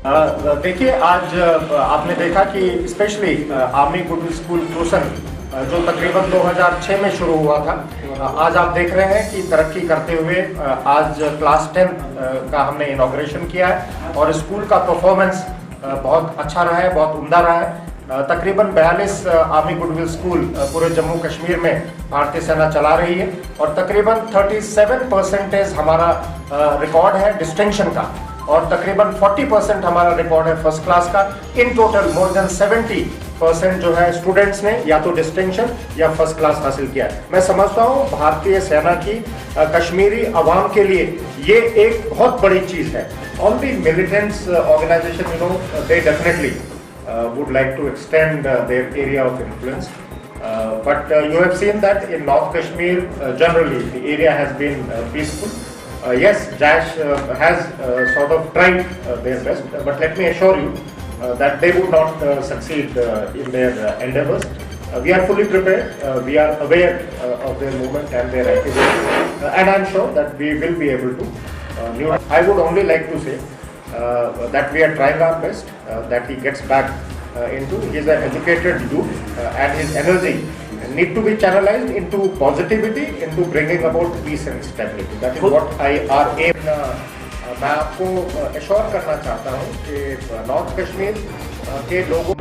देखिए, आज आपने देखा कि स्पेशली आर्मी गुडविल स्कूल क्रोसन जो तकरीबन 2006 में शुरू हुआ था, आज आप देख रहे हैं कि तरक्की करते हुए आज क्लास 10 का हमने इनॉग्रेशन किया है और स्कूल का परफॉर्मेंस बहुत अच्छा रहा है, बहुत उम्दा रहा है। तकरीबन 42 आर्मी गुडविल स्कूल पूरे जम्मू कश्मीर में भारतीय सेना चला रही है और तकरीबन 37% हमारा रिकॉर्ड है डिस्टिंक्शन का और तकरीबन 40% हमारा रिकॉर्ड है फर्स्ट क्लास का। इन टोटल मोर देन 70% जो है स्टूडेंट्स ने या तो डिस्टिंक्शन या फर्स्ट क्लास हासिल किया है। मैं समझता हूँ भारतीय सेना की कश्मीरी अवाम के लिए ये एक बहुत बड़ी चीज़ है। All the militants organisation they definitely would like to extend their area of influence. But you have seen that in North Kashmir, generally the area has been peaceful. Yes, Jaish has sort of tried their best, but let me assure you that they would not succeed in their endeavors. We are fully prepared, we are aware of their movement and their activities, and I am sure that we will be able to. I would only like to say that we are trying our best, that he gets back into. He is an educated youth and his energy need to be channelized into positivity, into bringing about peace and stability. That is what our aim. मैं आपको assure करना चाहता हूँ कि north Kashmir के लोगों